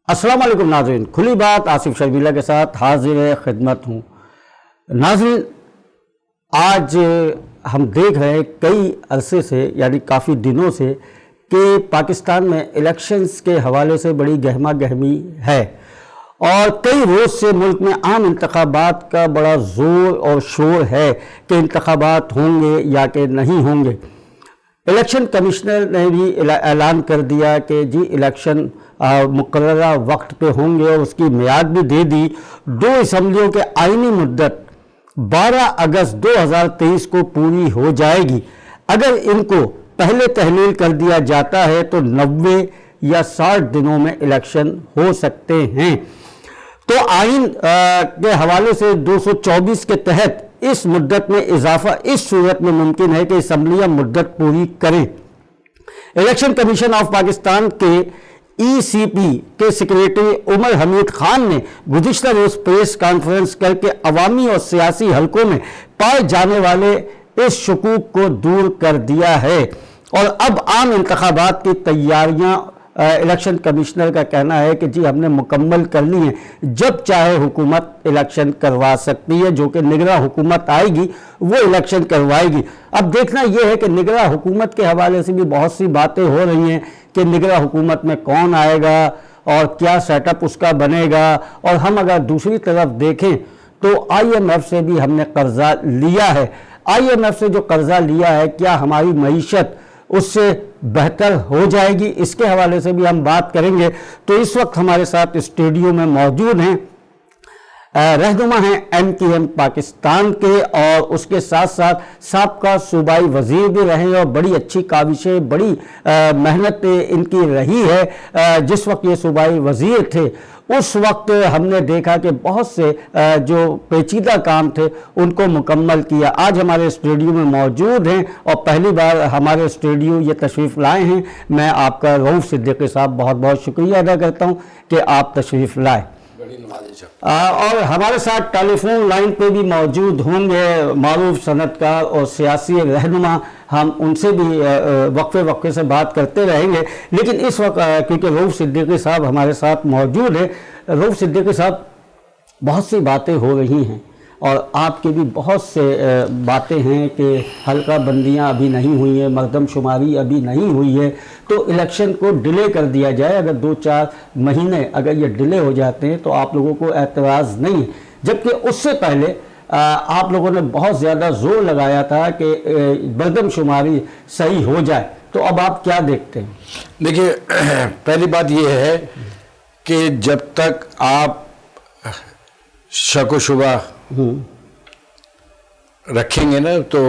السلام علیکم ناظرین، کھلی بات آصف شرمیلہ کے ساتھ حاضر خدمت ہوں۔ ناظرین، آج ہم دیکھ رہے ہیں کئی عرصے سے، یعنی کافی دنوں سے، کہ پاکستان میں الیکشنز کے حوالے سے بڑی گہما گہمی ہے، اور کئی روز سے ملک میں عام انتخابات کا بڑا زور اور شور ہے کہ انتخابات ہوں گے یا کہ نہیں ہوں گے۔ الیکشن کمشنر نے بھی اعلان کر دیا کہ جی الیکشن مقررہ وقت پہ ہوں گے، اور اس کی میعاد بھی دے دی۔ 2 اسمبلیوں کے آئینی مدت 12 اگست 2023 کو پوری ہو جائے گی۔ اگر ان کو پہلے تحلیل کر دیا جاتا ہے تو 90 یا 60 دنوں میں الیکشن ہو سکتے ہیں۔ تو آئین کے حوالے سے 224 کے تحت اس مدت میں اضافہ اس صورت میں ممکن ہے کہ اسمبلیاں مدت پوری کریں۔ الیکشن کمیشن آف پاکستان کے ای.سی پی کے سیکریٹری عمر حمید خان نے گزشتہ روز پریس کانفرنس کر کے عوامی اور سیاسی حلقوں میں پائے جانے والے اس شکوک کو دور کر دیا ہے، اور اب عام انتخابات کی تیاریاں الیکشن کمشنر کا کہنا ہے کہ جی ہم نے مکمل کر لی ہیں، جب چاہے حکومت الیکشن کروا سکتی ہے، جو کہ نگراں حکومت آئے گی وہ الیکشن کروائے گی۔ اب دیکھنا یہ ہے کہ نگراں حکومت کے حوالے سے بھی بہت سی باتیں ہو رہی ہیں کہ نگراں حکومت میں کون آئے گا اور کیا سیٹ اپ اس کا بنے گا۔ اور ہم اگر دوسری طرف دیکھیں تو آئی ایم ایف سے بھی ہم نے قرضہ لیا ہے۔ آئی ایم ایف سے جو قرضہ لیا ہے، کیا ہماری معیشت اس سے بہتر ہو جائے گی؟ اس کے حوالے سے بھی ہم بات کریں گے۔ تو اس وقت ہمارے ساتھ اسٹوڈیو میں موجود ہیں رہنما ہیں MKM پاکستان کے، اور اس کے ساتھ ساتھ سابقہ صوبائی وزیر بھی رہے، اور بڑی اچھی کاوشیں، بڑی محنت ان کی رہی ہے۔ جس وقت یہ صوبائی وزیر تھے اس وقت ہم نے دیکھا کہ بہت سے جو پیچیدہ کام تھے ان کو مکمل کیا۔ آج ہمارے اسٹوڈیو میں موجود ہیں، اور پہلی بار ہمارے اسٹوڈیو یہ تشریف لائے ہیں۔ میں آپ کا رؤوف صدیقی صاحب بہت بہت شکریہ ادا کرتا ہوں کہ آپ تشریف لائے۔ اور ہمارے ساتھ ٹیلی فون لائن پہ بھی موجود ہوں گے معروف صنعت کار اور سیاسی رہنما، ہم ان سے بھی وقفے سے بات کرتے رہیں گے۔ لیکن اس وقت کیونکہ رؤوف صدیقی صاحب ہمارے ساتھ موجود ہیں، رؤوف صدیقی صاحب، بہت سی باتیں ہو رہی ہیں، اور آپ کی بھی بہت سے باتیں ہیں کہ حلقہ بندیاں ابھی نہیں ہوئی ہیں، مردم شماری ابھی نہیں ہوئی ہے، تو الیکشن کو ڈیلے کر دیا جائے۔ اگر 2-4 مہینے اگر یہ ڈیلے ہو جاتے ہیں تو آپ لوگوں کو اعتراض نہیں ہے، جبکہ اس سے پہلے آپ لوگوں نے بہت زیادہ زور لگایا تھا کہ مردم شماری صحیح ہو جائے۔ تو اب آپ کیا دیکھتے ہیں؟ دیکھیے، پہلی بات یہ ہے کہ جب تک آپ شک و شبہ رکھیں گے نا تو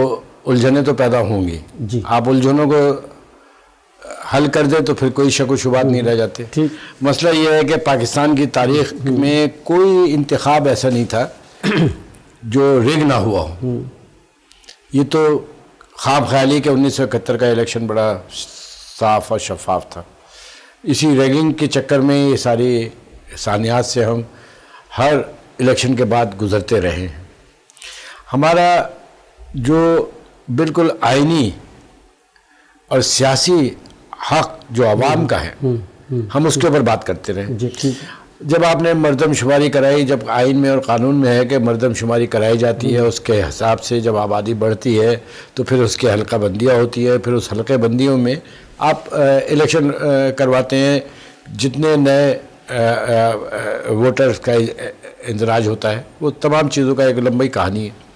الجھنیں تو پیدا ہوں گی۔ جی، آپ الجھنوں کو حل کر دیں تو پھر کوئی شک و شبہات نہیں رہ جاتے۔ مسئلہ یہ ہے کہ پاکستان کی تاریخ میں کوئی انتخاب ایسا نہیں تھا جو ریگ نہ ہوا ہو۔ یہ تو خواب خیالی کہ 1971 کا الیکشن بڑا صاف اور شفاف تھا۔ اسی ریگنگ کے چکر میں یہ ساری ثانیات سے ہم ہر الیکشن کے بعد گزرتے رہے ہیں۔ ہمارا جو بالکل آئینی اور سیاسی حق جو عوام کا ہے، ہم اس کے اوپر بات کرتے رہے۔ جب آپ نے مردم شماری کرائی، جب آئین میں اور قانون میں ہے کہ مردم شماری کرائی جاتی ہے، اس کے حساب سے جب آبادی بڑھتی ہے تو پھر اس کی حلقہ بندیاں ہوتی ہے، پھر اس حلقہ بندیوں میں آپ الیکشن کرواتے ہیں۔ جتنے نئے ووٹرز کا اندراج ہوتا ہے، وہ تمام چیزوں کا ایک لمبی کہانی ہے۔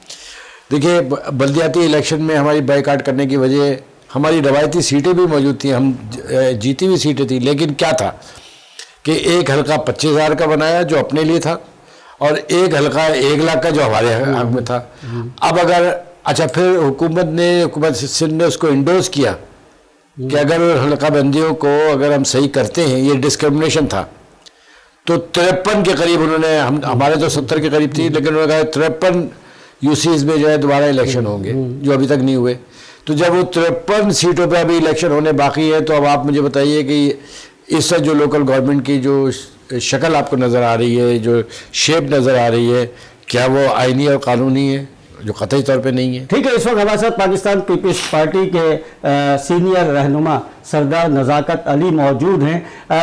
دیکھیے، بلدیاتی الیکشن میں ہماری بائیکاٹ کرنے کی وجہ ہماری روایتی سیٹیں بھی موجود تھیں، ہم جیتی ہوئی سیٹیں تھیں، لیکن کیا تھا کہ ایک حلقہ 25,000 کا بنایا جو اپنے لیے تھا، اور ایک حلقہ 1 لاکھ کا جو ہمارے حق میں تھا۔ اب اگر پھر حکومت سندھ نے اس کو انڈورس کیا کہ اگر حلقہ بندیوں کو اگر ہم صحیح کرتے ہیں، یہ ڈسکرمنیشن تھا، تو 53 کے قریب انہوں نے، ہمارے تو 70 کے قریب تھی، لیکن انہوں نے کہا 53 یوسیز میں جو ہے دوبارہ الیکشن ہوں گے، جو ابھی تک نہیں ہوئے۔ تو جب وہ 53 سیٹوں پہ ابھی الیکشن ہونے باقی ہے، تو اب آپ مجھے بتائیے کہ اس سے جو لوکل گورنمنٹ کی جو شکل آپ کو نظر آ رہی ہے، جو شیپ نظر آ رہی ہے، کیا وہ آئینی اور قانونی ہے؟ جو قطعی طور پہ نہیں ہے. ٹھیک ہے، اس وقت ہمارے ساتھ پاکستان پیپلز پارٹی کے سینئر رہنما سردار نزاکت علی موجود ہیں.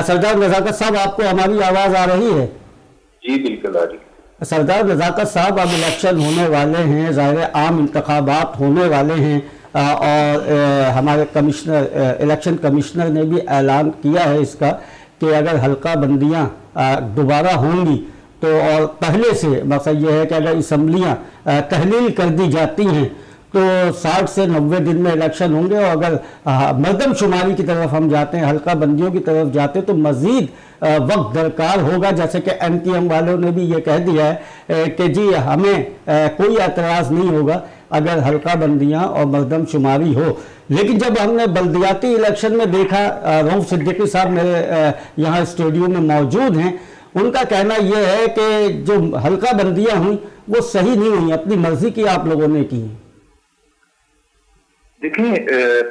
سردار نزاکت صاحب، آپ کو ہماری آواز آ رہی ہے؟ جی بالکل آ رہی ہے. سردار نزاکت صاحب، اب الیکشن ہونے والے ہیں، ظاہر عام انتخابات ہونے والے ہیں، اور ہمارے الیکشن کمشنر نے بھی اعلان کیا ہے اس کا کہ اگر حلقہ بندیاں دوبارہ ہوں گی تو، اور پہلے سے مقصد یہ ہے کہ اگر اسمبلیاں تحلیل کر دی جاتی ہیں تو 60 سے 90 دن میں الیکشن ہوں گے، اور اگر مردم شماری کی طرف ہم جاتے ہیں، حلقہ بندیوں کی طرف جاتے ہیں، تو مزید وقت درکار ہوگا. جیسے کہ MTM والوں نے بھی یہ کہہ دیا ہے کہ جی ہمیں کوئی اعتراض نہیں ہوگا اگر حلقہ بندیاں اور مردم شماری ہو. لیکن جب ہم نے بلدیاتی الیکشن میں دیکھا، رؤف صدیقی صاحب میرے یہاں اسٹوڈیو میں موجود ہیں، ان کا کہنا یہ ہے کہ جو حلقہ بندیاں ہوئیں وہ صحیح نہیں ہوئیں، اپنی مرضی کی آپ لوگوں نے کی. دیکھیں،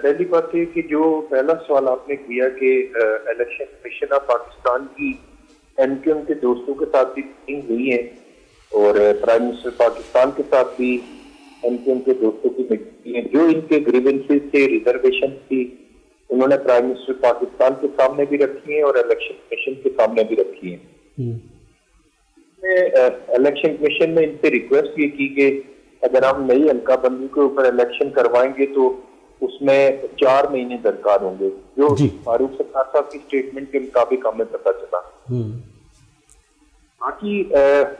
پہلی بات یہ کہ جو پہلا سوال آپ نے کیا کہ الیکشن کمیشن آف پاکستان کی MQM کے دوستوں کے ساتھ بھی میٹنگ ہوئی ہے، اور پرائم منسٹر پاکستان کے ساتھ بھی MQM کے دوستوں کی میٹنگ ہے. جو ان کے گریونسز تھے، ریزرویشن تھی، انہوں نے پرائم منسٹر پاکستان کے سامنے بھی رکھی ہیں اور الیکشن کمیشن کے سامنے بھی رکھی ہیں. الیکشن کمیشن نے ان سے ریکویسٹ یہ کی کہ اگر ہم نئی حلقہ بندی کے اوپر الیکشن کروائیں گے تو اس میں 4 مہینے درکار ہوں گے، جو فاروق ستار صاحب کی اسٹیٹمنٹ کے مطابق ہمیں پتہ چلا. باقی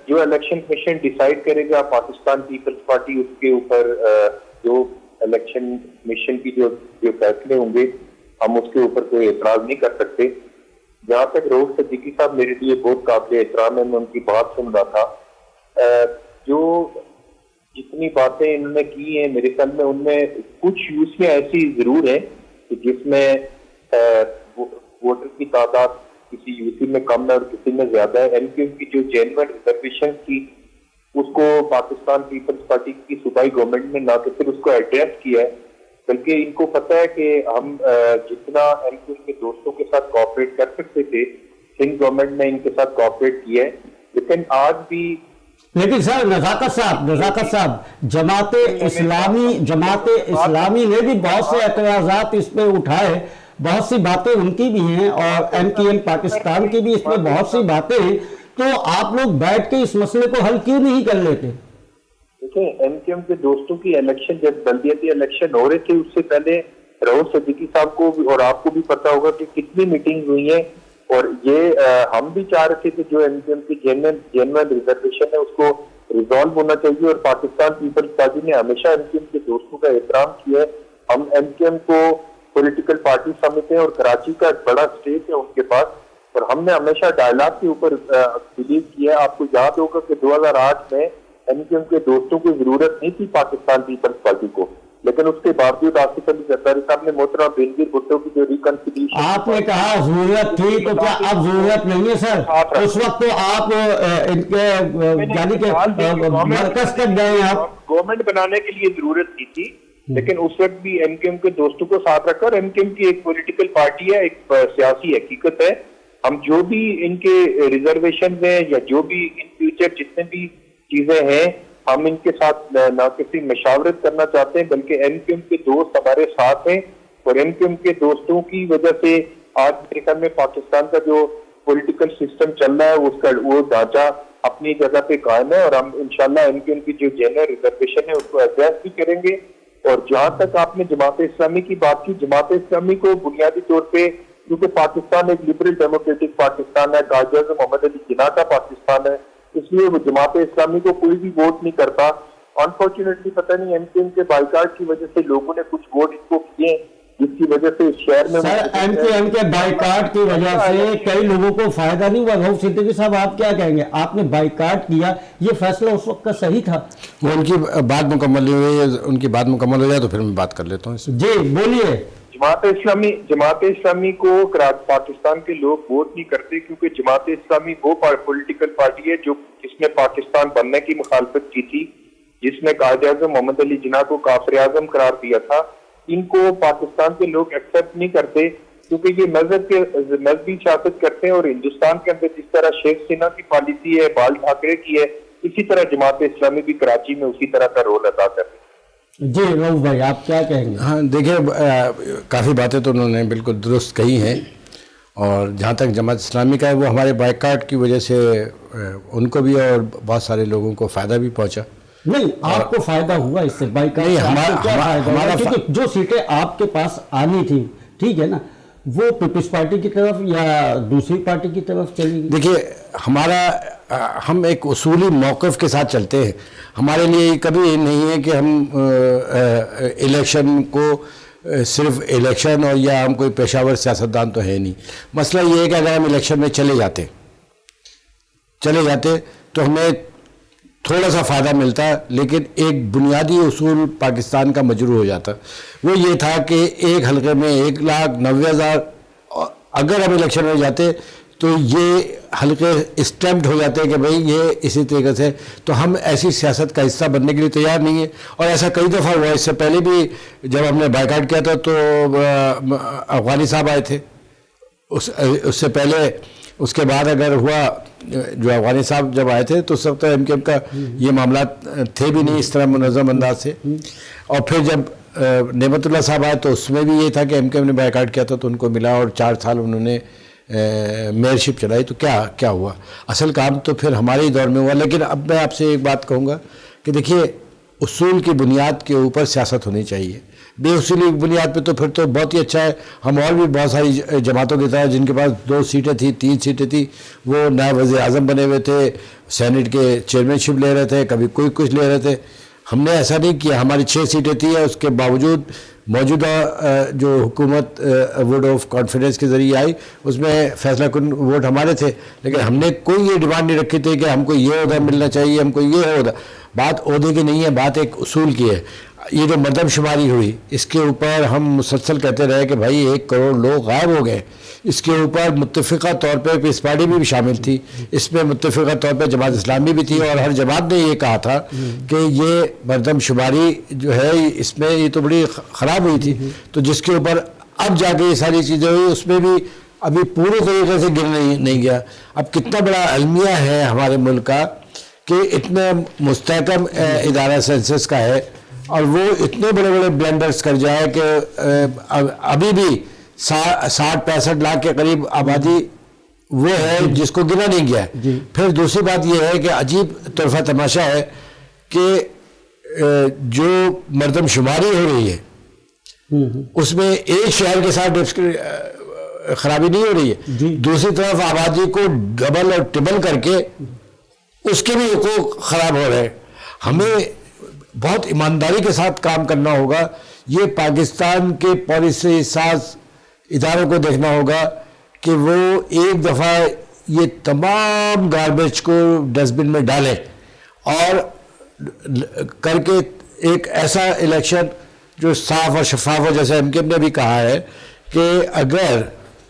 جو الیکشن کمیشن ڈیسائیڈ کرے گا، پاکستان پیپلز پارٹی اس کے اوپر جو الیکشن کمیشن کی جو فیصلے ہوں گے ہم اس کے اوپر کوئی اعتراض نہیں کر سکتے. جہاں تک رؤف صدیقی صاحب میرے لیے بہت قابل احترام ہے، میں ان کی بات سن رہا تھا. جو جتنی باتیں انہوں نے کی ہیں، میرے خیال میں ان میں کچھ یوسیاں ایسی ضرور ہیں کہ جس میں ووٹر کی تعداد کسی یوسی میں کم ہے اور کسی میں زیادہ ہے. MQM کی جو جینوئن ریزرویشن تھی اس کو پاکستان پیپلز پارٹی کی صوبائی گورنمنٹ نے نہ کہ صرف اس کو ایڈریس کیا ہے، بلکہ ان کو پتہ ہے کہ ہم جتنا MQM کے دوستوں کے ساتھ کوآپریٹ کر سکتے تھے، سندھ گورنمنٹ نے ان کے ساتھ کوآپریٹ کیا ہے. لیکن آج بھی، لیکن سر نزاکت صاحب جماعت اسلامی نے بھی بہت سے اعتراضات اس پہ اٹھائے، بہت سی باتیں ان کی بھی ہیں، اور MQM پاکستان کی بھی اس میں بہت سی باتیں ہیں. تو آپ لوگ بیٹھ کے اس مسئلے کو حل کیوں نہیں کر لیتے؟ دیکھیں، MQM کے دوستوں کی الیکشن، جب بلدیاتی الیکشن ہو رہے تھے اس سے پہلے رؤف صدیقی صاحب کو اور آپ کو بھی پتا ہوگا کہ کتنی میٹنگ ہوئی ہیں، اور یہ ہم بھی چاہ رہے تھے کہ جو MQM کی جینوئن ریزرویشن ہے اس کو ریزالو ہونا چاہیے، اور پاکستان پیپلز پارٹی نے ہمیشہ MQM کے دوستوں کا احترام کیا ہے. ہم MQM کو پولیٹیکل پارٹی سمجھتے ہیں اور کراچی کا ایک بڑا اسٹیٹ ہے ان کے پاس، اور ہم نے ہمیشہ ڈائلاگ کے اوپر بلیو کیا ہے. آپ کو یاد ہوگا کہ 2008 میں MQM کے دوستوں کی ضرورت نہیں تھی پاکستان پیپلز پارٹی کو، لیکن اس کے باوجود آصف علی زرداری صاحب نے محترم بینظیر بھٹو کی جو ریکنسیلیشن، آپ نے کہا ضرورت تھی تو کیا اب ضرورت نہیں ہے سر؟ اس وقت تو آپ ان کے یعنی کہ مرکز تک گئے ہیں، آپ گورنمنٹ بنانے کے لیے ضرورت کی تھی، لیکن اس وقت بھی MQM کے دوستوں کو ساتھ رکھا. اور MQM کی ایک پولیٹیکل پارٹی ہے، ایک سیاسی حقیقت ہے. ہم جو بھی ان کے ریزرویشن ہیں یا جو بھی ان فیوچر جتنے بھی چیزیں ہیں، ہم ان کے ساتھ نہ کسی مشاورت کرنا چاہتے ہیں، بلکہ MQM کے دوست ہمارے ساتھ ہیں، اور MQM کے دوستوں کی وجہ سے آج میرے خیال میں پاکستان کا جو پولیٹیکل سسٹم چل رہا ہے اس کا وہ ڈھانچہ اپنی جگہ پہ قائم ہے، اور ہم انشاءاللہ MQM کی جو جنرل ریزرویشن ہے اس کو ایڈریس بھی کریں گے. اور جہاں تک آپ نے جماعت اسلامی کی بات کی، جماعت اسلامی کو بنیادی طور پہ، کیونکہ پاکستان ایک لبرل ڈیموکریٹک پاکستان ہے، قائد اعظم محمد علی جناح کا پاکستان ہے، اس لیے وہ جماعت اسلامی کو کوئی بھی ووٹ نہیں کرتا. انفارچونیٹلی پتہ نہیں MQM کے بائیکاٹ کی وجہ سے لوگوں نے کچھ ووٹ اس کو کیے، جس کی وجہ سے اس شہر میں سر MQM کے بائیکاٹ کی وجہ سے کئی لوگوں کو فائدہ نہیں ہوا. رؤف صدیقی صاحب آپ کیا کہیں گے؟ آپ نے بائیکاٹ کیا، یہ فیصلہ اس وقت کا صحیح تھا؟ وہ ان کی بات مکمل ہوئی ہے، ان کی بات مکمل ہو جائے تو پھر میں بات کر لیتا ہوں اس سے. جی بولیے. جماعت اسلامی کو پاکستان کے لوگ ووٹ نہیں کرتے، کیونکہ جماعت اسلامی وہ پولیٹیکل پارٹی ہے جس نے پاکستان بننے کی مخالفت کی تھی، جس نے قائد اعظم محمد علی جناح کو کافر اعظم قرار دیا تھا. ان کو پاکستان کے لوگ ایکسپٹ نہیں کرتے، کیونکہ یہ مذہبی سیاست کرتے ہیں، اور ہندوستان کے اندر جس طرح شیو سینا کی پالیسی ہے، بال ٹھاکرے کی ہے، اسی طرح جماعت اسلامی بھی کراچی میں اسی طرح کا رول ادا کر رہی ہے. جی رؤف بھائی آپ کیا کہیں گے؟ ہاں دیکھیں کافی باتیں تو انہوں نے بالکل درست کہی ہیں، اور جہاں تک جماعت اسلامی کا ہے وہ ہمارے بائیکاٹ کی وجہ سے ان کو بھی اور بہت سارے لوگوں کو فائدہ بھی پہنچا. نہیں آپ کو فائدہ ہوا اس سے بائیکاٹ نہیں، سے؟ آپ کو کیا فائدہ ہوا؟ کیونکہ جو سیٹیں آپ کے پاس آنی تھی، ٹھیک ہے نا، وہ پیپلز پارٹی کی طرف یا دوسری پارٹی کی طرف چلی گئی؟ دیکھیے ہم ایک اصولی موقف کے ساتھ چلتے ہیں. ہمارے لیے کبھی نہیں ہے کہ ہم الیکشن کو صرف الیکشن اور یا ہم کوئی پیشہ ور سیاستدان تو ہے نہیں. مسئلہ یہ ہے کہ اگر ہم الیکشن میں چلے جاتے تو ہمیں تھوڑا سا فائدہ ملتا، لیکن ایک بنیادی اصول پاکستان کا مجروح ہو جاتا. وہ یہ تھا کہ ایک حلقے میں 1,90,000 اگر ہم الیکشن میں جاتے تو یہ حلقے اسٹیمپڈ ہو جاتے ہیں کہ بھئی یہ اسی طریقے سے. تو ہم ایسی سیاست کا حصہ بننے کے لیے تیار نہیں ہے، اور ایسا کئی دفعہ ہوا. اس سے پہلے بھی جب ہم نے بائیکاٹ کیا تھا تو افغانی صاحب آئے تھے، اس سے پہلے اس کے بعد اگر ہوا جو افغانی صاحب جب آئے تھے تو اس وقت ایم کیو ایم کا یہ معاملات تھے بھی نہیں اس طرح منظم انداز سے. اور پھر جب نعمت اللہ صاحب آئے تو اس میں بھی یہ تھا کہ ایم کیو ایم نے بائیکاٹ کیا تھا تو ان کو ملا، اور 4 سال انہوں نے میئرشپ چلائی. تو کیا ہوا؟ اصل کام تو پھر ہمارے ہی دور میں ہوا. لیکن اب میں آپ سے ایک بات کہوں گا کہ دیکھیے اصول کی بنیاد کے اوپر سیاست ہونی چاہیے. بے اصولی بنیاد پہ تو پھر تو بہت ہی اچھا ہے. ہم اور بھی بہت ساری جماعتوں کی طرح جن کے پاس 2 سیٹیں تھیں 3 سیٹیں تھیں، وہ نائب وزیر اعظم بنے ہوئے تھے، سینٹ کے چیئرمین شپ لے رہے تھے، کبھی کوئی کچھ لے رہے تھے. ہم نے ایسا نہیں کیا. ہماری 6 سیٹیں تھیں، اس کے باوجود موجودہ جو حکومت ووٹ آف کانفیڈنس کے ذریعے آئی اس میں فیصلہ کن ووٹ ہمارے تھے. لیکن ہم نے کوئی یہ ڈیمانڈ نہیں رکھی تھی کہ ہم کو یہ عہدہ ملنا چاہیے، ہم کو یہ عہدہ. بات عہدے کی نہیں ہے، بات ایک اصول کی ہے. یہ جو مردم شماری ہوئی اس کے اوپر ہم مسلسل کہتے رہے کہ بھائی 1 کروڑ لوگ غائب ہو گئے. اس کے اوپر متفقہ طور پہ پیپلز پارٹی بھی شامل تھی، اس میں متفقہ طور پہ جماعت اسلامی بھی تھی، اور ہر جماعت نے یہ کہا تھا کہ یہ مردم شماری جو ہے اس میں یہ تو بڑی خراب ہوئی تھی. تو جس کے اوپر اب جا کے یہ ساری چیزیں ہوئی اس میں بھی ابھی پورے طریقے سے گر نہیں گیا. اب کتنا بڑا المیہ ہے ہمارے ملک کا کہ اتنا مستحکم ادارہ سینسس کا ہے، اور وہ اتنے بڑے بڑے بلنڈرز کر جائے کہ ابھی بھی 60-65 لاکھ کے قریب آبادی وہ ہے جس کو گنا نہیں گیا ہے. پھر دوسری بات یہ ہے کہ عجیب طرفہ تماشا ہے کہ جو مردم شماری ہو رہی ہے اس میں ایک شہر کے ساتھ خرابی نہیں ہو رہی ہے، دوسری طرف آبادی کو ڈبل اور ٹربل کر کے اس کے بھی حقوق خراب ہو رہے ہیں. ہمیں بہت ایمانداری کے ساتھ کام کرنا ہوگا. یہ پاکستان کے پالیسی ساز اداروں کو دیکھنا ہوگا کہ وہ ایک دفعہ یہ تمام گاربیج کو ڈسٹ بن میں ڈالیں اور کر کے ایک ایسا الیکشن جو صاف اور شفاف ہو. جیسے ایم کیو ایم نے بھی کہا ہے کہ اگر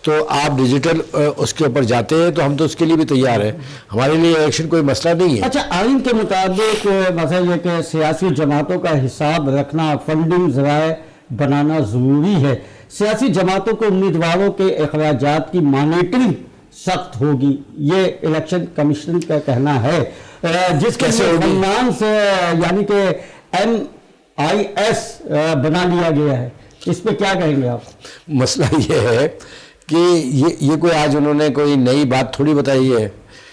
تو آپ ڈیجیٹل اس کے اوپر جاتے ہیں تو ہم تو اس کے لیے بھی تیار ہیں. ہمارے لیے الیکشن کوئی مسئلہ نہیں ہے. اچھا آئین کے مطابق مثلا یہ کہ سیاسی جماعتوں کا حساب رکھنا، فنڈنگ ذرائع بنانا ضروری ہے. سیاسی جماعتوں کو امیدواروں کے اخراجات کی مانیٹرنگ سخت ہوگی، یہ الیکشن کمیشن کا کہنا ہے، جس کے فنان سے یعنی کہ MIS بنا لیا گیا ہے. اس پہ کیا کہیں گے آپ؟ مسئلہ یہ ہے کہ یہ کوئی آج انہوں نے کوئی نئی بات تھوڑی بتائی ہے.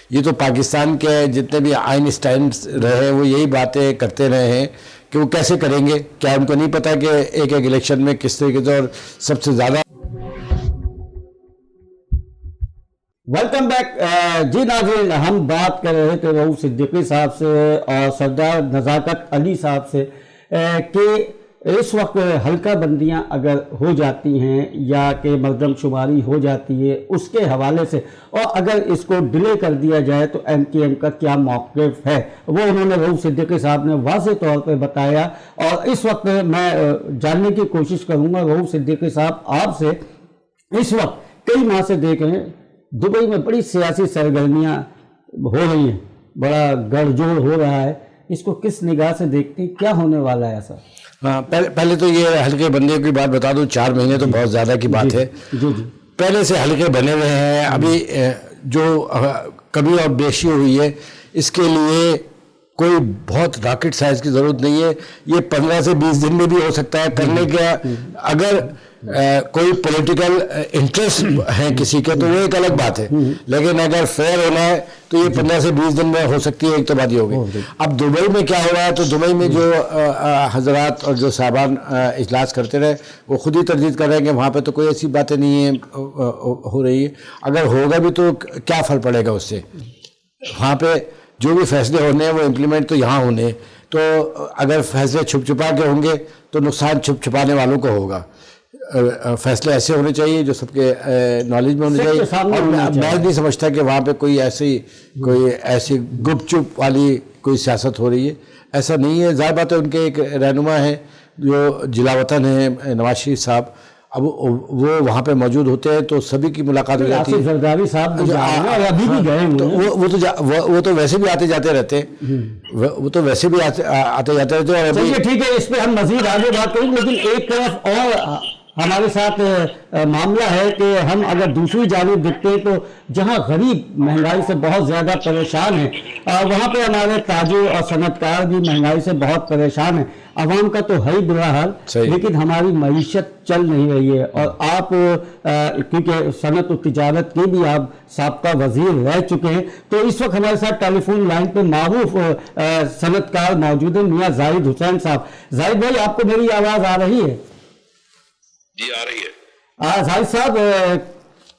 یہ تو پاکستان کے جتنے بھی آئنسٹائنز رہے وہ یہی باتیں کرتے رہے ہیں کہ وہ کیسے کریں گے. کیا ان کو نہیں پتا کہ ایک الیکشن میں کس طریقے سے. اور سب سے زیادہ ویلکم بیک. جی ناظرین، ہم بات کر رہے تھے رؤف صدیقی صاحب سے اور سردار نزاکت علی صاحب سے کہ اس وقت حلقہ بندیاں اگر ہو جاتی ہیں یا کہ مردم شماری ہو جاتی ہے اس کے حوالے سے، اور اگر اس کو ڈیلے کر دیا جائے تو ایم کیو ایم کا کیا موقف ہے، وہ انہوں نے رؤف صدیقی صاحب نے واضح طور پہ بتایا. اور اس وقت میں جاننے کی کوشش کروں گا رؤف صدیقی صاحب آپ سے، اس وقت کئی ماہ سے دیکھ رہے ہیں دبئی میں بڑی سیاسی سرگرمیاں ہو رہی ہیں، بڑا گڑ جوڑ ہو رہا ہے، اس کو کس نگاہ سے دیکھتے ہیں، کیا ہونے والا ہے ایسا؟ ہاں، پہلے تو یہ حلقے بندے کی بات بتا دوں. 4 مہینے تو بہت زیادہ کی بات ہے. پہلے سے حلقے بنے ہوئے ہیں. ابھی جو کمی اور بیشی ہوئی ہے اس کے لیے کوئی بہت راکٹ سائز کی ضرورت نہیں ہے. یہ 15 سے 20 دن میں بھی ہو سکتا ہے کرنے کا. اگر کوئی پولیٹیکل انٹرسٹ ہے کسی کے تو وہ ایک الگ بات ہے, لیکن اگر فیئر ہونا ہے تو یہ 15 سے 20 دن میں ہو سکتی ہے. ایک تو بات یہ ہوگی. اب دبئی میں کیا ہو رہا ہے, تو دبئی میں جو حضرات اور جو صاحبان اجلاس کرتے رہے وہ خود ہی تردید کر رہے ہیں کہ وہاں پہ تو کوئی ایسی باتیں نہیں ہیں ہو رہی ہے. اگر ہوگا بھی تو کیا فرق پڑے گا اس سے. وہاں پہ جو بھی فیصلے ہونے ہیں وہ امپلیمنٹ تو یہاں ہونے ہیں. تو اگر فیصلے چھپ چھپا کے ہوں گے تو نقصان چھپ چھپانے والوں کو ہوگا. فیصلے ایسے ہونے چاہیے جو سب کے نالج میں ہونے چاہیے. اور میں نہیں سمجھتا کہ وہاں پہ کوئی ایسی گپ چپ والی کوئی سیاست ہو رہی ہے. ایسا نہیں ہے. ظاہر بات ہے ان کے ایک رہنما ہیں جو جلا وطن ہیں نواز شریف صاحب, اب وہ وہاں پہ موجود ہوتے ہیں تو سبھی کی ملاقات ہو جاتی ہے. زرداری صاحب ابھی بھی گئے تو وہ تو ویسے بھی آتے جاتے رہتے ہیں, وہ تو ویسے بھی آتے جاتے رہتے ہیں. چلیے ٹھیک ہے, اس پہ ہم مزید آگے بات کریں گے, لیکن ایک طرف اور ہمارے ساتھ معاملہ ہے کہ ہم اگر دوسری جانب دیکھتے ہیں تو جہاں غریب مہنگائی سے بہت زیادہ پریشان ہیں وہاں پہ ہمارے تاجر اور صنعت کار بھی مہنگائی سے بہت پریشان ہیں. عوام کا تو ہے ہی برا حال, لیکن ہماری معیشت چل نہیں رہی ہے. اور آپ کیونکہ صنعت و تجارت کے بھی آپ سابقہ وزیر رہ چکے ہیں, تو اس وقت ہمارے ساتھ ٹیلی فون لائن پہ معروف صنعت کار موجود ہیں میاں زاہد حسین صاحب. زاہد بھائی, آپ کو میری آواز آ رہی ہے؟ جی آ رہی ہے. زاہد صاحب,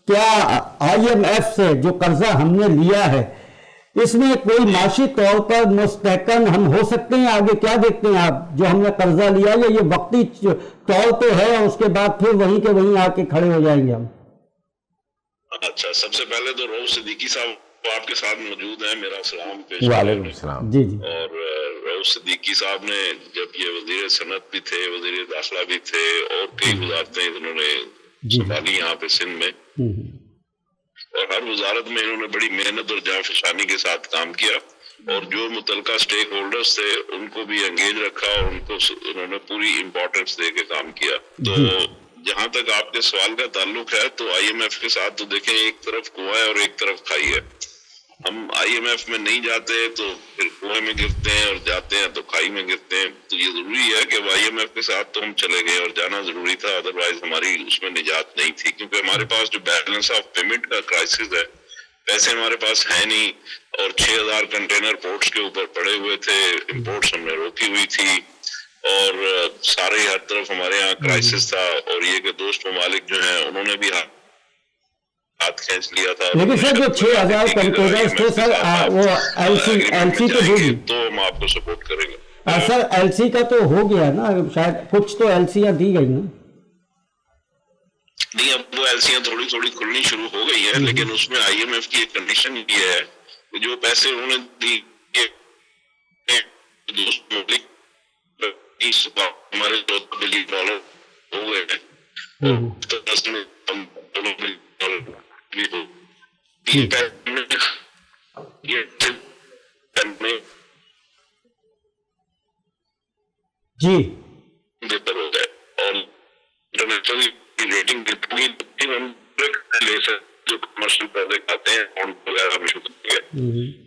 کیا IMF سے جو قرضہ ہم نے لیا ہے اس میں کوئی معاشی طور پر مستحکم ہم ہو سکتے ہیں آگے؟ کیا دیکھتے ہیں آپ, جو ہم نے قرضہ لیا ہے یہ وقتی طور پہ ہے اور اس کے بعد پھر وہیں کے وہیں آ کے کھڑے ہو جائیں گے ہم؟ اچھا, سب سے پہلے تو رؤوف صدیقی صاحب آپ کے ساتھ موجود ہیں, میرا سلام پیش. وعلیکم السلام. جی. اور رؤوف صدیقی صاحب نے جب یہ وزیر صنعت بھی تھے, وزیر داخلہ بھی تھے, اور کئی وزارتیں انہوں نے سنبھالی یہاں پہ سندھ میں, اور ہر وزارت میں انہوں نے بڑی محنت اور جانفشانی کے ساتھ کام کیا, اور جو متعلقہ سٹیک ہولڈرز تھے ان کو بھی انگیج رکھا, اور ان کو انہوں نے پوری امپورٹنس دے کے کام کیا. تو جہاں تک آپ کے سوال کا تعلق ہے تو IMF کے ساتھ تو دیکھیں ایک طرف کنواں ہے اور ایک طرف کھائی ہے. ہم IMF میں نہیں جاتے تو پھر کنویں میں گرتے ہیں, اور جاتے ہیں تو کھائی میں گرتے ہیں. تو یہ ضروری ہے کہ IMF کے ساتھ تو ہم چلے گئے, اور جانا ضروری تھا, ادروائز ہماری اس میں نجات نہیں تھی, کیونکہ ہمارے پاس جو بیلنس آف پیمنٹ کا کرائسس ہے, پیسے ہمارے پاس ہے نہیں, اور 6000 کنٹینر پورٹس کے اوپر پڑے ہوئے تھے, امپورٹس ہم نے روکی ہوئی تھی, اور سارے ہر طرف ہمارے یہاں کرائسس تھا. اور یہ کہ دوست ممالک جو ہیں انہوں نے بھی ہاتھ کھینچ لیا تھا. لیکن سر جو 6000 کنٹینرز تھے سر, وہ LC تو ہوگی, تو ہم آپ کو سپورٹ کریں گے. سر LC کا تو ہو گیا نا شاید, کچھ تو LCیاں دی گئی نا؟ نہیں, اب وہ LCیاں تھوڑی تھوڑی کھلنی شروع ہو گئی ہیں, لیکن اس میں IMF کی ایک کنڈیشن یہ ہے کہ جو پیسے انہوں نے دیے دوست ممالک ہمارے $2 بلین ہو گئے ہیں, جی بہتر ہو جائے, اور انٹرنیشنل ریٹنگ لے سکتے جو کمرشل پیسے کھاتے ہیں اکاؤنٹ وغیرہ میں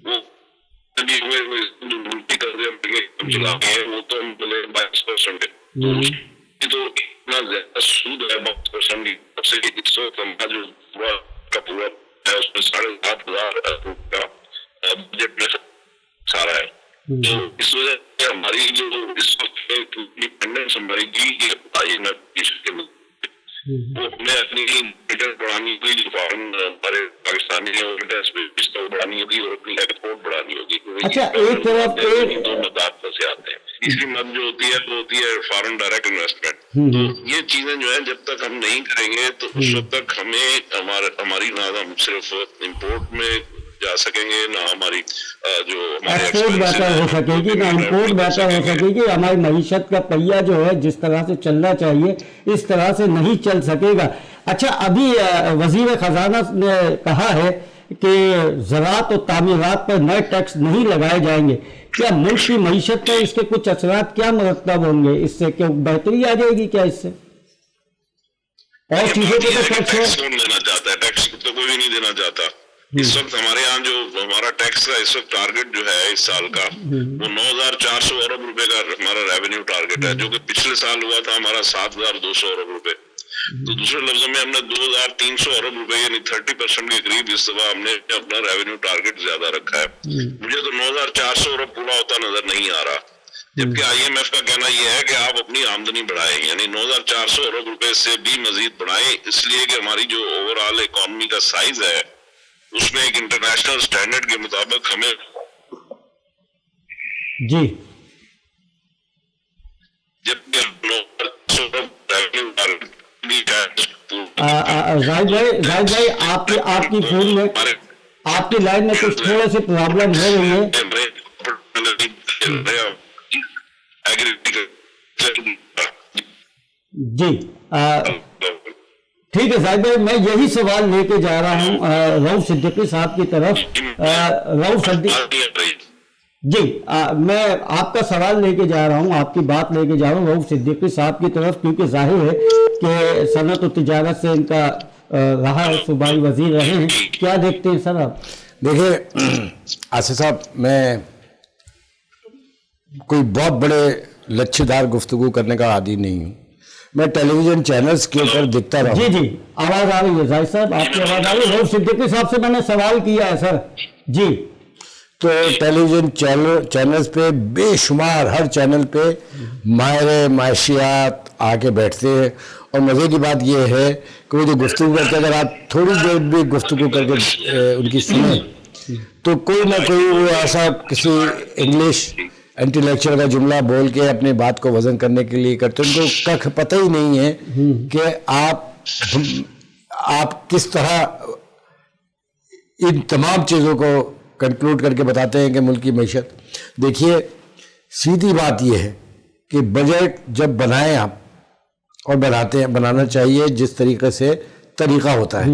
وہ ملکی قرضے ہم چلا رہے ہیں, وہ تو ہم بولے 22% ہے, تو اتنا زیادہ سود ہے 22% کی طرف سے. اس وقت ہمارا جو پورا کا پورا ہے اس میں 7,500 کا بجٹ میں سارا ہے. تو اس وجہ سے ہماری جو اس وقت انڈیپینڈنس ہماری کی IMF کی شکل میں وہ ہمیں اپنی ریٹرن بڑھانی ہوگی, جو فارن ہمارے پاکستانی اس کو بڑھانی ہوگی, اور اپنی ایکسپورٹ بڑھانی ہوگی. اچھا, ایک طرف دو مدد سے آتے ہیں. تیسری مد جو ہوتی ہے وہ ہوتی ہے فارن ڈائریکٹ انویسٹمنٹ. تو یہ چیزیں جو ہیں جب تک ہم نہیں کریں گے تو اس وقت تک ہمیں ہماری نہ ہم صرف امپورٹ میں جا سکیں گے, نہ ہماری جو ایکسپورٹ بہتر ہو سکے گی, نہ امپورٹ بہتر ہو سکے گی. ہماری معیشت کا پہیہ جو ہے جس طرح سے چلنا چاہیے اس طرح سے نہیں چل سکے گا. اچھا, ابھی وزیر خزانہ نے کہا ہے کہ زراعت و تعمیرات پر نئے ٹیکس نہیں لگائے جائیں گے. کیا ملک کی معیشت پر اس کے کچھ اثرات کیا مرتب ہوں گے؟ اس سے کیا بہتری آ جائے گی کیا اس سے؟ اور چیزوں پہ تو ٹیکس کون دینا چاہتا ہے؟ ٹیکس تو کوئی نہیں دینا چاہتا. اس وقت ہمارے یہاں جو ہمارا ٹیکس کا اس وقت ٹارگیٹ جو ہے اس سال کا وہ 9,400 ارب روپے کا ہمارا ریونیو ٹارگیٹ ہے، جو کہ پچھلے سال ہوا تھا ہمارا 7,200 ارب روپے. تو دوسرے لفظوں میں ہم نے 2,300 ارب روپے یعنی 30% کے قریب اس دفعہ ہم نے اپنا ریونیو ٹارگیٹ زیادہ رکھا ہے. مجھے تو 9,400 ارب پورا ہوتا نظر نہیں آ رہا، جبکہ IMF کا کہنا یہ ہے کہ آپ اپنی آمدنی بڑھائیں، یعنی 9,400 ارب روپے سے بھی مزید بڑھائیں، اس لیے کہ ہماری جو اوور آل اکانومی کا سائز ہے اس میں ایک انٹرنیشنل سٹینڈرڈ کے مطابق ہمیں جی زاہد بھائی آپ کی فون میں آپ کی لائن میں کچھ تھوڑے سے پرابلم ہو رہی ہے. جی ٹھیک ہے زاہد بھائی، میں یہی سوال لے کے جا رہا ہوں رؤف صدیقی صاحب کی طرف. رؤف صدیقی جی میں آپ کا سوال لے کے جا رہا ہوں، آپ کی بات لے کے جا رہا ہوں رؤف صدیقی صاحب کی طرف، کیونکہ ظاہر ہے کہ صنعت و تجارت سے ان کا رہا ہے، صوبائی وزیر رہے ہیں. کیا دیکھتے ہیں سر آپ؟ دیکھیں آصف صاحب، میں کوئی بہت بڑے لچھے دار گفتگو کرنے کا عادی نہیں ہوں. میں ٹیلی ویژن چینلز کے اوپر دیکھتا رہا. جی آواز آ رہی ہے زاہد صاحب، آپ کی آواز آ رہی ہے. رؤف صدیقی صاحب سے میں نے سوال کیا ہے سر. جی تو ٹیلی ویژن چینلز پہ بے شمار ہر چینل پہ ماہر معاشیات آ کے بیٹھتے ہیں، اور مزے کی بات یہ ہے کہ وہ جو گفتگو کرتے ہیں اگر آپ تھوڑی دیر بھی گفتگو کر کے ان کی سنیں تو کوئی نہ کوئی وہ ایسا کسی انگلش انٹلیکچوئل کا جملہ بول کے اپنے بات کو وزن کرنے کے لیے کرتے ہیں. ان کو کخ پتہ ہی نہیں ہے کہ آپ کس طرح ان تمام چیزوں کو کنکلوڈ کر کے بتاتے ہیں کہ ملک کی معیشت. دیکھیے سیدھی بات یہ ہے کہ بجٹ جب بنائیں آپ اور بنانا چاہیے جس طریقے سے طریقہ ہوتا ہے.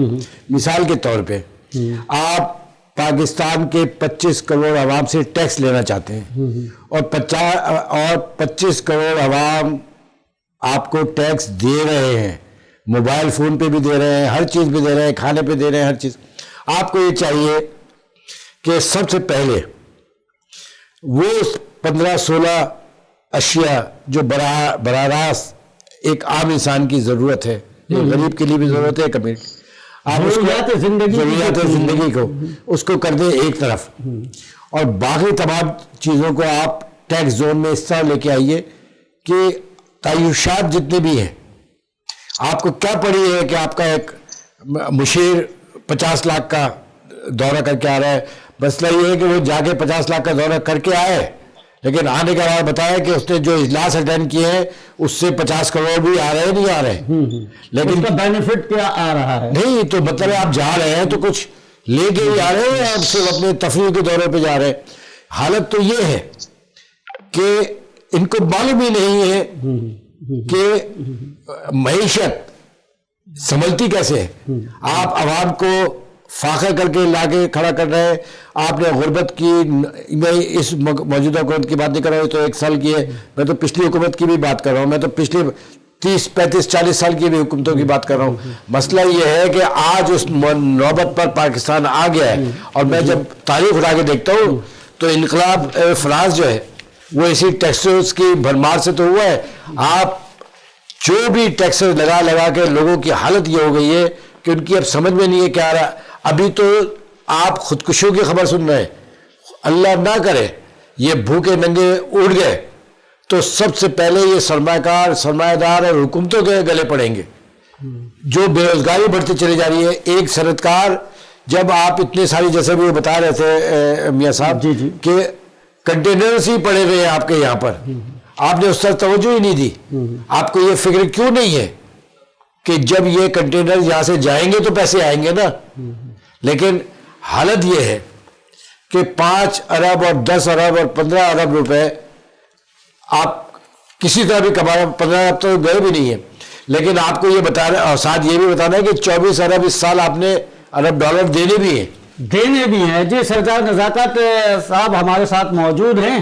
مثال کے طور پہ آپ پاکستان کے 25 کروڑ عوام سے ٹیکس لینا چاہتے ہیں اور 25 کروڑ عوام آپ کو ٹیکس دے رہے ہیں، موبائل فون پہ بھی دے رہے ہیں، ہر چیز پہ دے رہے ہیں، کھانے پہ دے رہے ہیں، ہر چیز. آپ کو یہ چاہیے کہ سب سے پہلے وہ 15-16 اشیاء جو براہ راست ایک عام انسان کی ضرورت ہے، ایک غریب کے لیے بھی ضرورت ہے، کمیونٹی آپ ضروریات زندگی کو اس کو کر دیں ایک طرف، اور باقی تمام چیزوں کو آپ ٹیکس زون میں اس طرح لے کے آئیے کہ تعیشات جتنے بھی ہیں. آپ کو کیا پڑی ہے کہ آپ کا ایک مشیر 50 لاکھ کا دورہ کر کے آ رہا ہے. مسئلہ یہ ہے کہ وہ جا کے 50 لاکھ کا دورہ کر کے آئے، لیکن آنے کے بعد بتایا کہ اس نے جو اجلاس اٹینڈ کیے ہیں اس سے 50 کروڑ بھی آ رہے ہیں نہیں آ رہے، لیکن اس کا بینیفٹ کیا آ رہا ہے نہیں. تو مطلب آپ جا رہے ہیں تو کچھ لے کے ہی آ رہے ہیں، آپ صرف اپنے تفریح کے دورے پہ جا رہے ہیں. حالت تو یہ ہے کہ ان کو معلوم ہی نہیں ہے کہ معیشت سنبھلتی کیسے ہے. آپ عوام کو فاخر کر کے لا کے کھڑا کر رہے ہیں. آپ نے غربت کی، میں اس موجودہ حکومت کی بات نہیں کر رہا ہوں تو 1 سال کی ہے، میں تو پچھلی حکومت کی بھی بات کر رہا ہوں، میں تو پچھلے 30 35 40 سال کی بھی حکومتوں کی بات کر رہا ہوں. مسئلہ یہ ہے کہ آج اس نوبت پر پاکستان آ گیا ہے. اور میں جب تاریخ اٹھا کے دیکھتا ہوں تو انقلاب فرانس جو ہے وہ اسی ٹیکسز کی بھرمار سے تو ہوا ہے. آپ جو بھی ٹیکسز لگا کے لوگوں کی حالت یہ ہو گئی ہے کہ ان کی اب سمجھ میں نہیں ہے کیا رہا. ابھی تو آپ خودکشیوں کی خبر سن رہے ہیں، اللہ نہ کرے یہ بھوکے ننگے اڑ گئے تو سب سے پہلے یہ سرمایہ دار اور حکومتوں کے گلے پڑیں گے. جو بے روزگاری بڑھتی چلی جا رہی ہے، ایک صنعت کار جب آپ اتنے ساری، جیسے بھی بتا رہے تھے میاں صاحب کہ کنٹینرز ہی پڑے ہوئے ہیں آپ کے یہاں پر، آپ نے اس طرح توجہ ہی نہیں دی. آپ کو یہ فکر کیوں نہیں ہے کہ جب یہ کنٹینر یہاں سے جائیں گے تو پیسے آئیں گے نا. لیکن حالت یہ ہے کہ 5 ارب اور 10 ارب اور 15 ارب روپے آپ کسی طرح بھی کما رہے ہیں. 15 ارب تو گئے بھی نہیں ہیں، لیکن آپ کو یہ بتا رہے اور ساتھ یہ بھی بتانا ہے کہ 24 ارب اس سال آپ نے ارب ڈالر دینے بھی ہیں. جی سرکار نزاکت صاحب ہمارے ساتھ موجود ہیں.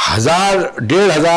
1000-1500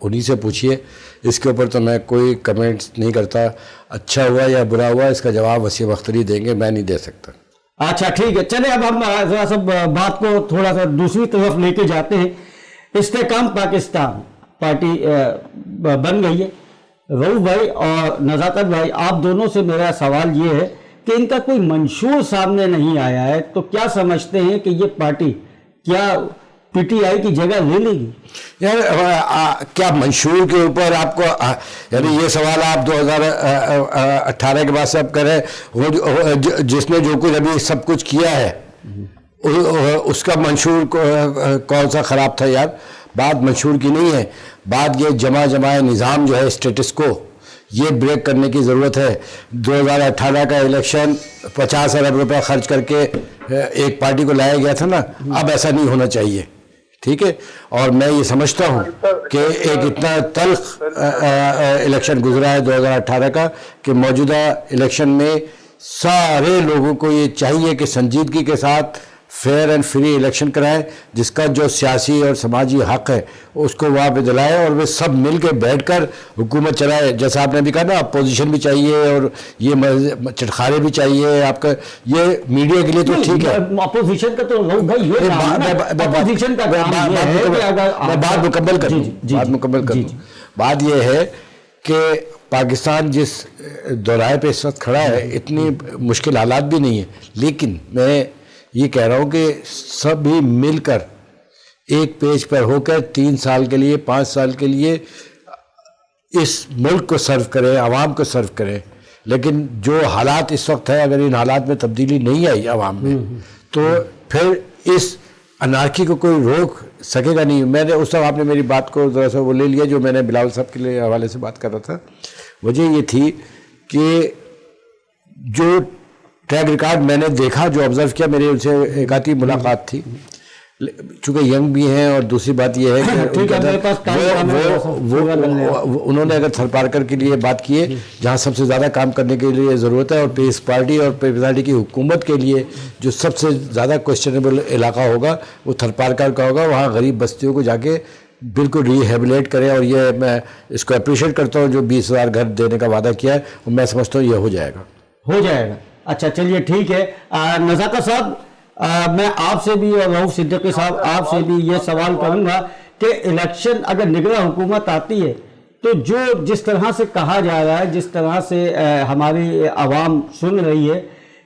انہی سے پوچھیے. اس کے اوپر تو میں کوئی کمنٹس نہیں کرتا. اچھا ہوا یا برا ہوا اس کا جواب وسیم اختری دیں گے, میں نہیں دے سکتا. اچھا ٹھیک ہے, چلیں اب ہم ذرا سا بات کو تھوڑا سا دوسری طرف لے کے جاتے ہیں. استحکام پاکستان پارٹی بن گئی ہے. رؤوف بھائی اور نزاکت بھائی, آپ دونوں سے میرا سوال یہ ہے کہ ان کا کوئی منشور سامنے نہیں آیا ہے, تو کیا سمجھتے ہیں کہ یہ پارٹی کیا پی ٹی آئی کی جگہ لے لے گی؟ یار کیا منشور کے اوپر آپ کو, یعنی یہ سوال آپ 2018 کے بعد سے اب کریں, وہ جس نے جو کچھ ابھی سب کچھ کیا ہے اس کا منشور کون سا خراب تھا؟ یار بات منشور کی نہیں ہے, بات یہ جمع نظام جو ہے اسٹیٹس کو یہ بریک کرنے کی ضرورت ہے. 2018 کا الیکشن 50 ارب روپے خرچ کر کے ایک پارٹی کو لایا گیا تھا نا, اب ایسا نہیں ہونا چاہیے. ٹھیک ہے, اور میں یہ سمجھتا ہوں کہ ایک اتنا تلخ الیکشن گزرا ہے 2018 کا کہ موجودہ الیکشن میں سارے لوگوں کو یہ چاہیے کہ سنجیدگی کے ساتھ فیئر اینڈ فری الیکشن کرائیں, جس کا جو سیاسی اور سماجی حق ہے اس کو وہاں پہ دلائے, اور وہ سب مل کے بیٹھ کر حکومت چلائے. جیسا آپ نے بھی کہا نا, اپوزیشن بھی چاہیے اور یہ چٹخارے بھی چاہیے. آپ کا یہ میڈیا کے لیے تو ٹھیک ہے, اپوزیشن کا تو میں بات مکمل کروں. بات یہ ہے کہ پاکستان جس دورائے پہ اس وقت کھڑا ہے اتنی مشکل حالات بھی نہیں ہیں, لیکن میں یہ کہہ رہا ہوں کہ سبھی مل کر ایک پیج پر ہو کر 3 سال کے لیے 5 سال کے لیے اس ملک کو سرو کریں, عوام کو سرو کریں. لیکن جو حالات اس وقت ہے, اگر ان حالات میں تبدیلی نہیں آئی عوام میں تو پھر اس انارکی کو کوئی روک سکے گا نہیں. میں نے اس وقت, آپ نے میری بات کو ذرا سا وہ لے لیا جو میں نے بلاول صاحب کے لیے حوالے سے بات کر رہا تھا. وجہ یہ تھی کہ جو ٹریک ریکارڈ میں نے دیکھا, جو آبزرو کیا, میری ان سے ایک آدھی ملاقات تھی, چونکہ ینگ بھی ہیں, اور دوسری بات یہ ہے کہ انہوں نے اگر تھرپارکر کے لیے بات کی ہے جہاں سب سے زیادہ کام کرنے کے لیے ضرورت ہے, اور پیس پارٹی اور پیپلز پارٹی کی حکومت کے لیے جو سب سے زیادہ کوشچنیبل علاقہ ہوگا وہ تھرپارکر کا ہوگا. وہاں غریب بستیوں کو جا کے بالکل ریہیبلیٹ کریں, اور یہ میں اس کو اپریشیٹ کرتا ہوں جو 20,000 گھر دینے کا وعدہ کیا ہے, اور میں سمجھتا ہوں یہ ہو جائے گا. اچھا چلیے ٹھیک ہے. نزاکت صاحب, میں آپ سے بھی اور رؤوف صدیقی صاحب آپ سے بھی یہ سوال کروں گا کہ الیکشن اگر نگراں حکومت آتی ہے تو جس طرح سے کہا جا رہا ہے, جس طرح سے ہماری عوام سن رہی ہے,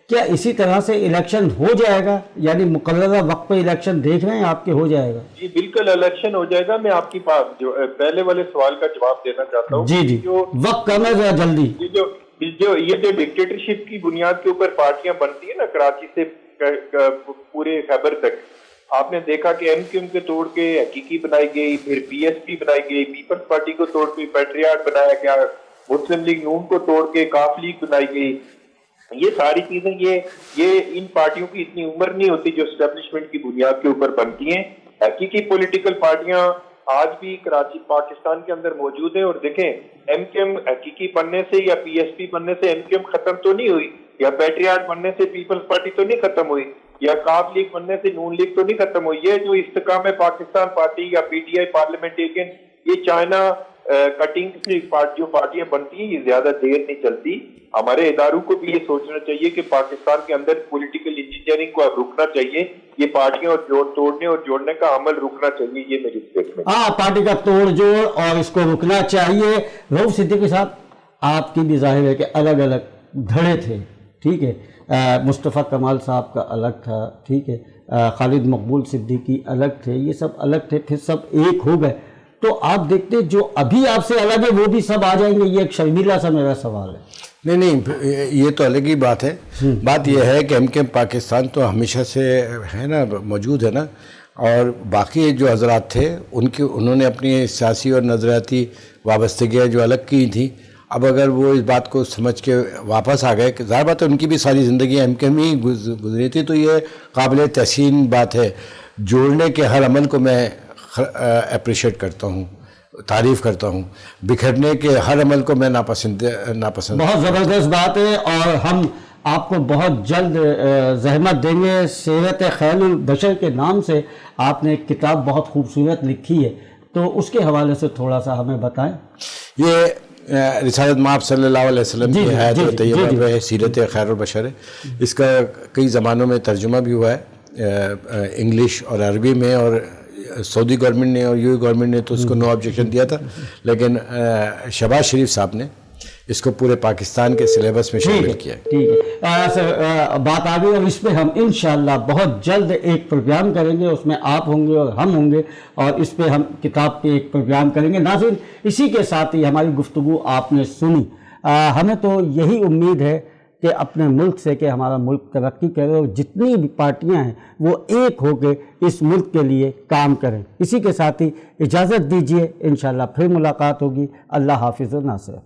کیا اسی طرح سے الیکشن ہو جائے گا؟ یعنی مقررہ وقت پہ الیکشن دیکھ رہے ہیں آپ کے ہو جائے گا؟ جی بالکل الیکشن ہو جائے گا. میں آپ کی بات جو پہلے والے سوال کا جواب دینا چاہتا ہوں. جی وقت کم ہے, ذرا جلدی. یہ جو ڈکٹیٹرشپ کی بنیاد کے اوپر پارٹیاں بنتی ہیں نا, کراچی سے پورے خیبر تک, آپ نے دیکھا کہ ایم کیو ایم کے توڑ کے حقیقی بنائی گئی, پھر پی ایس پی بنائی گئی, پیپلز پارٹی کو توڑ کے پیٹریاٹ بنایا گیا, مسلم لیگ نون کو توڑ کے کاف لیگ بنائی گئی. یہ ساری چیزیں یہ ان پارٹیوں کی اتنی عمر نہیں ہوتی جو اسٹیبلشمنٹ کی بنیاد کے اوپر بنتی ہیں. حقیقی پولیٹیکل پارٹیاں آج بھی کراچی پاکستان کے اندر موجود ہیں, اور دیکھیں ایم کیو ایم حقیقی بننے سے یا پی ایس پی بننے سے ایم کیو ایم ختم تو نہیں ہوئی, یا پیٹریاٹ بننے سے پیپلز پارٹی تو نہیں ختم ہوئی, یا کاف لیگ بننے سے نون لیگ تو نہیں ختم ہوئی. یہ جو استحکام پاکستان پارٹی یا پی ٹی آئی پارلیمنٹیرین, یہ چائنا کٹنگ سے جو پارٹیاں بنتی ہیں, یہ زیادہ دیر نہیں چلتی. ہمارے اداروں کو بھی یہ سوچنا چاہیے کہ پاکستان کے اندر پولیٹیکل انجینئرنگ کو اب رکنا چاہیے, یہ پارٹیاں توڑنے اور جوڑنے کا عمل رکنا چاہیے. یہ میری اسٹیٹمنٹ. پارٹی کا توڑ جوڑ اور اس کو رکنا چاہیے. رؤوف صدیقی صاحب, آپ کی بھی ظاہر ہے کہ الگ الگ دھڑے تھے, ٹھیک ہے, مصطفیٰ کمال صاحب کا الگ تھا, ٹھیک ہے, خالد مقبول صدیقی الگ تھے, یہ سب الگ تھے, پھر سب ایک ہو گئے. تو آپ دیکھتے جو ابھی آپ سے الگ ہے وہ بھی سب آ جائیں گے. یہ ایک شرمیلا سا میرا سوال ہے. نہیں, یہ تو الگ ہی بات ہے. بات یہ ہے کہ ایم کیو ایم پاکستان تو ہمیشہ سے ہے نا, موجود ہے نا, اور باقی جو حضرات تھے انہوں نے اپنی سیاسی اور نظریاتی وابستگیاں جو الگ کی تھیں, اب اگر وہ اس بات کو سمجھ کے واپس آ گئے, کہ ظاہر بات ہے ان کی بھی ساری زندگی ایم کیو ایم ہی گزری تھی, تو یہ قابل تحسین بات ہے. جوڑنے کے ہر عمل کو میں اپریشیٹ کرتا ہوں, تعریف کرتا ہوں. بکھرنے کے ہر عمل کو میں ناپسند. بہت زبردست بات ہے, اور ہم آپ کو بہت جلد زحمت دیں گے. سیرت خیل البشر کے نام سے آپ نے ایک کتاب بہت خوبصورت لکھی ہے, تو اس کے حوالے سے تھوڑا سا ہمیں بتائیں. یہ رسالت مآب صلی اللہ علیہ وسلم کی حیات و طیبہ ہے، سیرت خیر البشر ہے. اس کا کئی زبانوں میں ترجمہ بھی ہوا ہے، انگلش اور عربی میں، اور سعودی گورنمنٹ نے اور یو گورنمنٹ نے تو اس کو نو آبجیکشن دیا تھا، لیکن شہباز شریف صاحب نے اس کو پورے پاکستان کے سلیبس میں شامل کیا ہے. ٹھیک ہے سر، بات آ گئی. اور اس پہ ہم انشاءاللہ بہت جلد ایک پروگرام کریں گے، اس میں آپ ہوں گے اور ہم ہوں گے، اور اس پہ ہم کتاب پہ ایک پروگرام کریں گے. ناظرین، اسی کے ساتھ ہی ہماری گفتگو آپ نے سنی. ہمیں تو یہی امید ہے کہ اپنے ملک سے کہ ہمارا ملک ترقی کرے اور جتنی بھی پارٹیاں ہیں وہ ایک ہو کے اس ملک کے لیے کام کریں. اسی کے ساتھ ہی اجازت دیجیے، انشاءاللہ پھر ملاقات ہوگی. اللہ حافظ و ناصر.